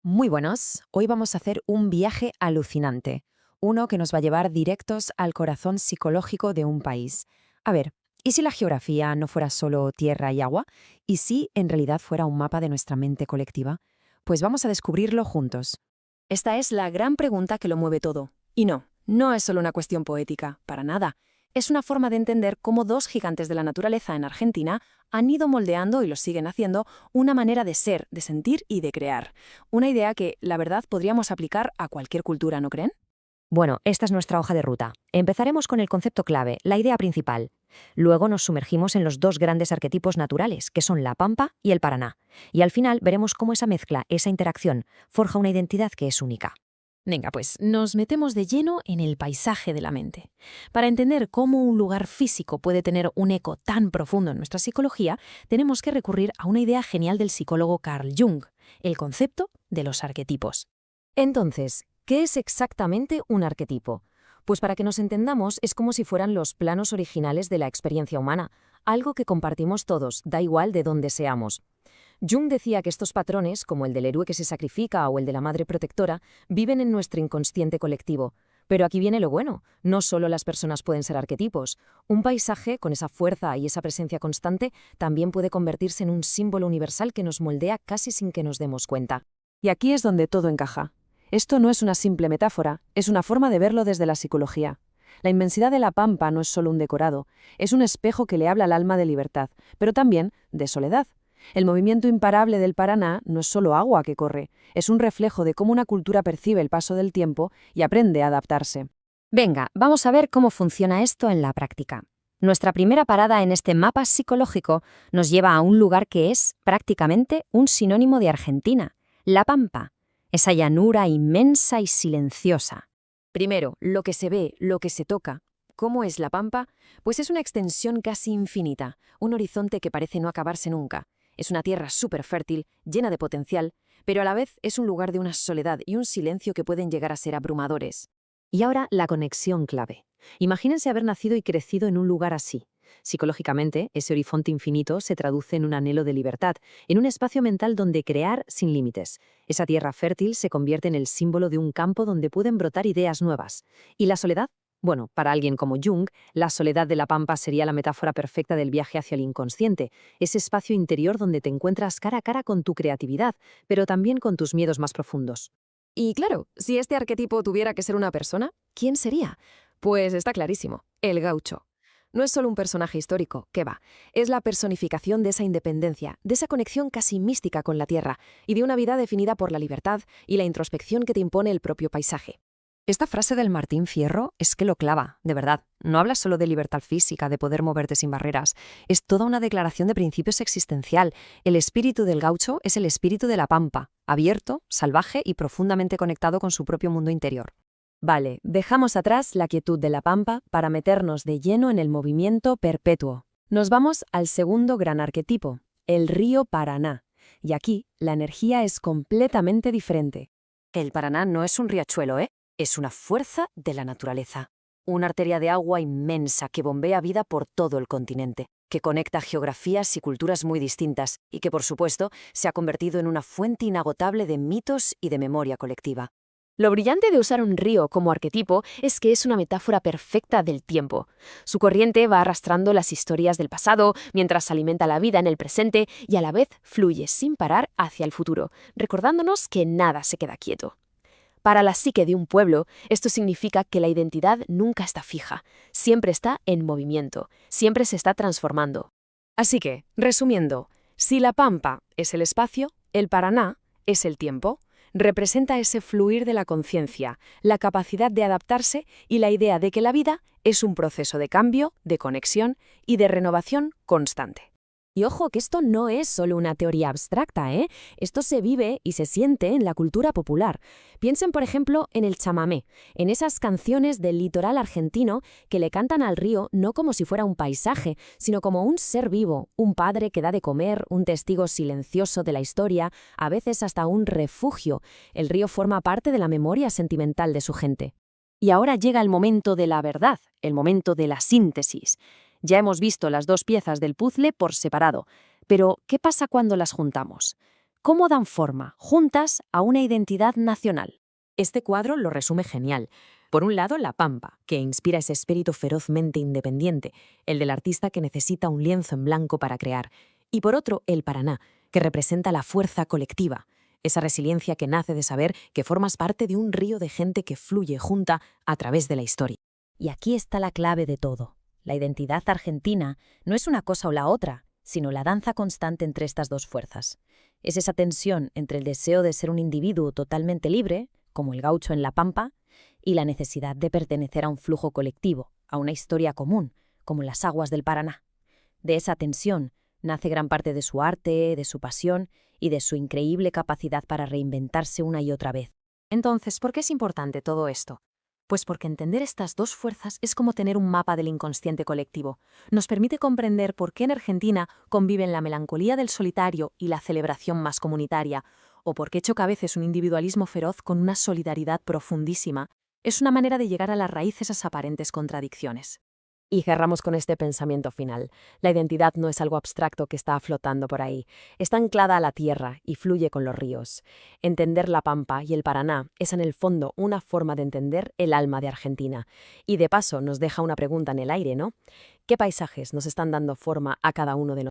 Muy buenos, hoy vamos a hacer un viaje alucinante, uno que nos va a llevar directos al corazón psicológico de un país. A ver, ¿y si la geografía no fuera solo tierra y agua? ¿Y si en realidad fuera un mapa de nuestra mente colectiva? Pues vamos a descubrirlo juntos. Esta es la gran pregunta que lo mueve todo. Y no, no es solo una cuestión poética, para nada. Es una forma de entender cómo dos gigantes de la naturaleza en Argentina han ido moldeando, y lo siguen haciendo, una manera de ser, de sentir y de crear. Una idea que, la verdad, podríamos aplicar a cualquier cultura, ¿no creen? Bueno, esta es nuestra hoja de ruta. Empezaremos con el concepto clave, la idea principal. Luego nos sumergimos en los dos grandes arquetipos naturales, que son la Pampa y el Paraná. Y al final veremos cómo esa mezcla, esa interacción, forja una identidad que es única. Venga, pues nos metemos de lleno en el paisaje de la mente. Para entender cómo un lugar físico puede tener un eco tan profundo en nuestra psicología, tenemos que recurrir a una idea genial del psicólogo Carl Jung, el concepto de los arquetipos. Entonces, ¿qué es exactamente un arquetipo? Pues para que nos entendamos, es como si fueran los planos originales de la experiencia humana, algo que compartimos todos, da igual de dónde seamos. Jung decía que estos patrones, como el del héroe que se sacrifica o el de la madre protectora, viven en nuestro inconsciente colectivo. Pero aquí viene lo bueno, no solo las personas pueden ser arquetipos. Un paisaje, con esa fuerza y esa presencia constante, también puede convertirse en un símbolo universal que nos moldea casi sin que nos demos cuenta. Y aquí es donde todo encaja. Esto no es una simple metáfora, es una forma de verlo desde la psicología. La inmensidad de la pampa no es solo un decorado, es un espejo que le habla al alma de libertad, pero también de soledad. El movimiento imparable del Paraná no es solo agua que corre, es un reflejo de cómo una cultura percibe el paso del tiempo y aprende a adaptarse. Venga, vamos a ver cómo funciona esto en la práctica. Nuestra primera parada en este mapa psicológico nos lleva a un lugar que es prácticamente un sinónimo de Argentina, La Pampa, esa llanura inmensa y silenciosa. Primero, lo que se ve, lo que se toca. ¿Cómo es la pampa? Pues es una extensión casi infinita, un horizonte que parece no acabarse nunca. Es una tierra súper fértil, llena de potencial, pero a la vez es un lugar de una soledad y un silencio que pueden llegar a ser abrumadores. Y ahora la conexión clave. Imagínense haber nacido y crecido en un lugar así. Psicológicamente, ese horizonte infinito se traduce en un anhelo de libertad, en un espacio mental donde crear sin límites. Esa tierra fértil se convierte en el símbolo de un campo donde pueden brotar ideas nuevas. ¿Y la soledad? Bueno, para alguien como Jung, la soledad de la pampa sería la metáfora perfecta del viaje hacia el inconsciente, ese espacio interior donde te encuentras cara a cara con tu creatividad, pero también con tus miedos más profundos. Y claro, si este arquetipo tuviera que ser una persona, ¿quién sería? Pues está clarísimo, el gaucho. No es solo un personaje histórico, que va, es la personificación de esa independencia, de esa conexión casi mística con la tierra y de una vida definida por la libertad y la introspección que te impone el propio paisaje. Esta frase del Martín Fierro es que lo clava, de verdad. No habla solo de libertad física, de poder moverte sin barreras. Es toda una declaración de principios existencial. El espíritu del gaucho es el espíritu de la pampa, abierto, salvaje y profundamente conectado con su propio mundo interior. Vale, dejamos atrás la quietud de la pampa para meternos de lleno en el movimiento perpetuo. Nos vamos al segundo gran arquetipo, el río Paraná. Y aquí la energía es completamente diferente. El Paraná no es un riachuelo, ¿eh? Es una fuerza de la naturaleza. Una arteria de agua inmensa que bombea vida por todo el continente, que conecta geografías y culturas muy distintas y que, por supuesto, se ha convertido en una fuente inagotable de mitos y de memoria colectiva. Lo brillante de usar un río como arquetipo es que es una metáfora perfecta del tiempo. Su corriente va arrastrando las historias del pasado mientras alimenta la vida en el presente y a la vez fluye sin parar hacia el futuro, recordándonos que nada se queda quieto. Para la psique de un pueblo, esto significa que la identidad nunca está fija, siempre está en movimiento, siempre se está transformando. Así que, resumiendo, si la pampa es el espacio, el Paraná es el tiempo, representa ese fluir de la conciencia, la capacidad de adaptarse y la idea de que la vida es un proceso de cambio, de conexión y de renovación constante. Y ojo que esto no es solo una teoría abstracta, ¿eh? Esto se vive y se siente en la cultura popular. Piensen, por ejemplo, en el chamamé, en esas canciones del litoral argentino que le cantan al río no como si fuera un paisaje, sino como un ser vivo, un padre que da de comer, un testigo silencioso de la historia, a veces hasta un refugio. El río forma parte de la memoria sentimental de su gente. Y ahora llega el momento de la verdad, el momento de la síntesis. Ya hemos visto las dos piezas del puzzle por separado, pero ¿qué pasa cuando las juntamos? cómo dan forma, juntas, a una identidad nacional. Este cuadro lo resume genial. Por un lado, la pampa, que inspira ese espíritu ferozmente independiente, el del artista que necesita un lienzo en blanco para crear. Y por otro, el Paraná, que representa la fuerza colectiva, esa resiliencia que nace de saber que formas parte de un río de gente que fluye junta a través de la historia. Y aquí está la clave de todo. La identidad argentina no es una cosa o la otra, sino la danza constante entre estas dos fuerzas. Es esa tensión entre el deseo de ser un individuo totalmente libre, como el gaucho en La Pampa, y la necesidad de pertenecer a un flujo colectivo, a una historia común, como las aguas del Paraná. De esa tensión nace gran parte de su arte, de su pasión y de su increíble capacidad para reinventarse una y otra vez. Entonces, ¿por qué es importante todo esto? Pues porque entender estas dos fuerzas es como tener un mapa del inconsciente colectivo. Nos permite comprender por qué en Argentina conviven la melancolía del solitario y la celebración más comunitaria, o por qué choca a veces un individualismo feroz con una solidaridad profundísima. Es una manera de llegar a las raíces de esas aparentes contradicciones. Y cerramos con este pensamiento final. La identidad no es algo abstracto que está flotando por ahí. Está anclada a la tierra y fluye con los ríos. Entender la Pampa y el Paraná es en el fondo una forma de entender el alma de Argentina. Y de paso nos deja una pregunta en el aire, ¿no? ¿Qué paisajes nos están dando forma a cada uno de nosotros?